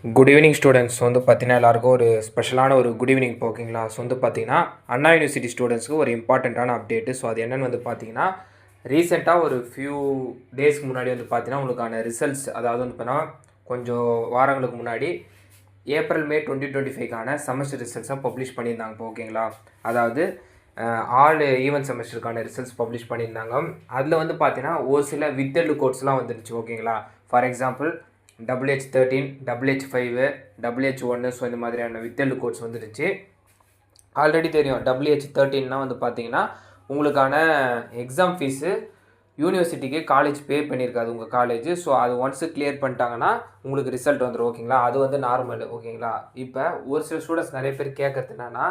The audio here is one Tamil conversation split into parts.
குட் ஈவினிங் ஸ்டூடெண்ட்ஸ் வந்து பார்த்தீங்கன்னா எல்லாருக்கும் ஒரு ஸ்பெஷலான ஒரு குட் ஈவினிங் ஓகேங்களா. ஸோ வந்து பார்த்தீங்கன்னா அண்ணா யூனிவர்சிட்டி ஸ்டூடெண்ட்ஸ்க்கு ஒரு இம்பார்ட்டண்ட்டான அப்டேட்டு. ஸோ அது என்னென்னு வந்து பார்த்தீங்கன்னா ரீசெண்டாக ஒரு ஃபியூ டேஸ்க்கு முன்னாடி வந்து பார்த்தீங்கன்னா உங்களுக்கான ரிசல்ட்ஸ், அதாவது வந்து பார்த்தீங்கன்னா கொஞ்சம் வாரங்களுக்கு முன்னாடி ஏப்ரல் மே 2025க்கான செமஸ்டர் ரிசல்ட்ஸாக பப்ளிஷ் பண்ணியிருந்தாங்க இப்போ ஓகேங்களா. அதாவது ஆல் ஈவென்ட் செமஸ்டருக்கான ரிசல்ட்ஸ் பப்ளிஷ் பண்ணியிருந்தாங்க. அதில் வந்து பார்த்தீங்கன்னா ஒரு சில வித்தெல்டு கோட்ஸ்லாம் வந்துருச்சு ஓகேங்களா. For example WH13, WH5, WH1, so இந்த மாதிரியான வித்தெல்டு கோட்ஸ் வந்துருச்சு. ஆல்ரெடி தெரியும் WH13னா வந்து பார்த்தீங்கன்னா உங்களுக்கான எக்ஸாம் ஃபீஸு யூனிவர்சிட்டிக்கு காலேஜ் பே பண்ணியிருக்காது உங்கள் காலேஜ். ஸோ அது ஒன்ஸு கிளியர் பண்ணிட்டாங்கன்னா உங்களுக்கு ரிசல்ட் வந்துடும் ஓகேங்களா. அது வந்து நார்மல் ஓகேங்களா. இப்போ ஒரு சில ஸ்டூடெண்ட்ஸ் நிறைய பேர் கேட்குறது என்னன்னா,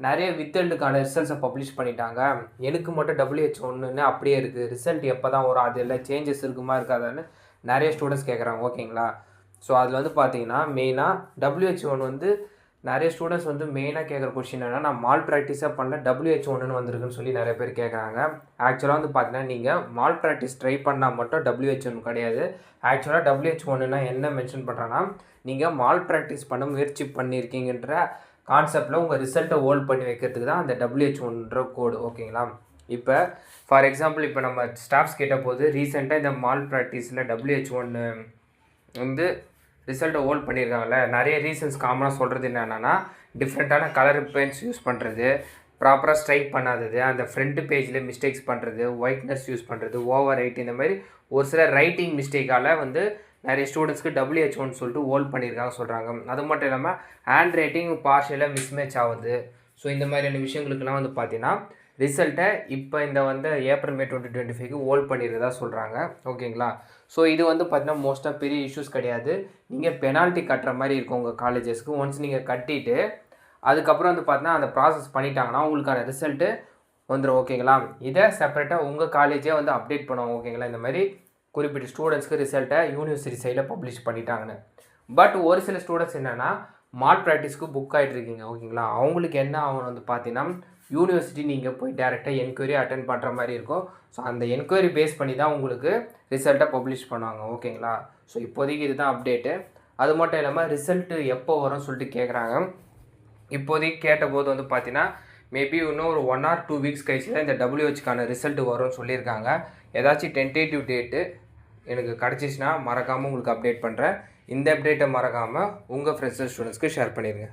நிறைய வித்தெல்டுக்கான ரிசல்ட்ஸை பப்ளிஷ் பண்ணிட்டாங்க, எனக்கு மட்டும் WH1ன்னு அப்படியே இருக்குது, ரிசல்ட் எப்போ தான் வரும், அது எல்லாம் சேஞ்சஸ் இருக்குமா இருக்காதான்னு நிறைய ஸ்டூடெண்ட்ஸ் கேட்குறாங்க ஓகேங்களா. ஸோ அதில் வந்து பார்த்தீங்கன்னா மெயினாக WH1 வந்து நிறைய ஸ்டூடெண்ட்ஸ் வந்து மெயினாக கேட்குற கொஸ்டின் என்னென்னா, நான் மால் ப்ராக்டிஸாக பண்ணல WH1ன்னு வந்திருக்குன்னு சொல்லி நிறைய பேர் கேட்குறாங்க. ஆக்சுவலாக வந்து பார்த்தீங்கன்னா நீங்கள் மால் ப்ராக்டிஸ் ட்ரை பண்ணால் மட்டும் WH1 கிடையாது. ஆக்சுவலாக WH1ன்னா என்ன மென்ஷன் பண்ணுறேன்னா, நீங்கள் மால் ப்ராக்டிஸ் பண்ண முயற்சி பண்ணியிருக்கீங்கன்ற கான்செப்டில் உங்கள் ரிசல்ட்டை ஹோல்ட் பண்ணி வைக்கிறதுக்கு தான் அந்த WH1ன்ற கோடு ஓகேங்களா. இப்போ ஃபார் எக்ஸாம்பிள் இப்போ நம்ம ஸ்டாஃப்ஸ் கேட்ட போது ரீசெண்டாக இந்த மால் ப்ராக்டிஸில் WH1 வந்து ரிசல்ட்டை ஹோல்ட் பண்ணியிருக்காங்கல்ல, நிறைய ரீசன்ஸ் காமனாக சொல்கிறது என்னென்னா, டிஃப்ரெண்ட்டான கலர் பெயிண்ட்ஸ் யூஸ் பண்ணுறது, ப்ராப்பராக ஸ்ட்ரைக் பண்ணாதது, அந்த ஃப்ரண்ட் பேஜில் மிஸ்டேக்ஸ் பண்ணுறது, ஒயிட்னஸ் யூஸ் பண்ணுறது, ஓவர் ரைட், இந்த மாதிரி ஒரு சில ரைட்டிங் மிஸ்டேக்கால் வந்து நிறைய ஸ்டூடெண்ட்ஸ்க்கு WH1 சொல்லிட்டு ஹோல்ட் பண்ணியிருக்காங்க சொல்கிறாங்க. அது மட்டும் இல்லாமல் ஹேண்ட் ரைட்டிங் பார்ஷியலாக மிஸ்மேட்ச் ஆகுது. ஸோ இந்த மாதிரியான விஷயங்களுக்கெல்லாம் வந்து பார்த்தீங்கன்னா ரிசல்ட்டை இப்போ இந்த வந்து ஏப்ரல் மே 2025க்கு ஹோல்ட் பண்ணியிருக்கதா சொல்கிறாங்க ஓகேங்களா. ஸோ இது வந்து பார்த்தீங்கன்னா மோஸ்ட்டாக பெரிய இஷ்யூஸ் கிடையாது. நீங்கள் பெனால்ட்டி கட்டுற மாதிரி இருக்கும் உங்கள் காலேஜஸ்க்கு. ஒன்ஸ் நீங்கள் கட்டிட்டு அதுக்கப்புறம் வந்து பார்த்தீங்கன்னா அந்த ப்ராசஸ் பண்ணிட்டாங்கன்னா உங்களுக்கான ரிசல்ட்டு வந்துடும் ஓகேங்களா. இதை செப்பரேட்டாக உங்கள் காலேஜே வந்து அப்டேட் பண்ணுவாங்க ஓகேங்களா. இந்த மாதிரி குறிப்பிட்ட ஸ்டூடெண்ட்ஸ்க்கு ரிசல்ட்டை யூனிவர்சிட்டி சைடில் பப்ளிஷ் பண்ணிட்டாங்கன்னு. பட் ஒரு சில ஸ்டூடெண்ட்ஸ் என்னென்னா மால் ப்ராக்டிஸ்க்கு புக் ஆகிட்டு இருக்கீங்க ஓகேங்களா. அவங்களுக்கு என்ன ஆகணும் வந்து பார்த்தீங்கன்னா, யூனிவர்சிட்டி நீங்கள் போய் டேரெக்டாக என்கொயரி அட்டென்ட் பண்ணுற மாதிரி இருக்கும். ஸோ அந்த என்கொயரி பேஸ் பண்ணி தான் உங்களுக்கு ரிசல்ட்டை பப்ளிஷ் பண்ணுவாங்க ஓகேங்களா. ஸோ இப்போதைக்கு இதுதான் அப்டேட்டு. அது மட்டும் இல்லாமல் ரிசல்ட்டு எப்போ வரும்னு சொல்லிட்டு கேட்குறாங்க. இப்போதைக்கு கேட்டபோது வந்து பார்த்தீங்கன்னா மேபி இன்னும் ஒரு 1 or 2 வீக்ஸ் கழிச்சு தான் இந்த WHக்கான ரிசல்ட் வரும்னு சொல்லியிருக்காங்க. ஏதாச்சும் டென்டேட்டிவ் டேட்டு எனக்கு கிடச்சிச்சின்னா மறக்காமல் உங்களுக்கு அப்டேட் பண்ணுறேன். இந்த அப்டேட்டை மறக்காமல் உங்கள் ஃப்ரெண்ட்ஸ் ஸ்டூடெண்ட்ஸ்க்கு ஷேர் பண்ணிடுங்க.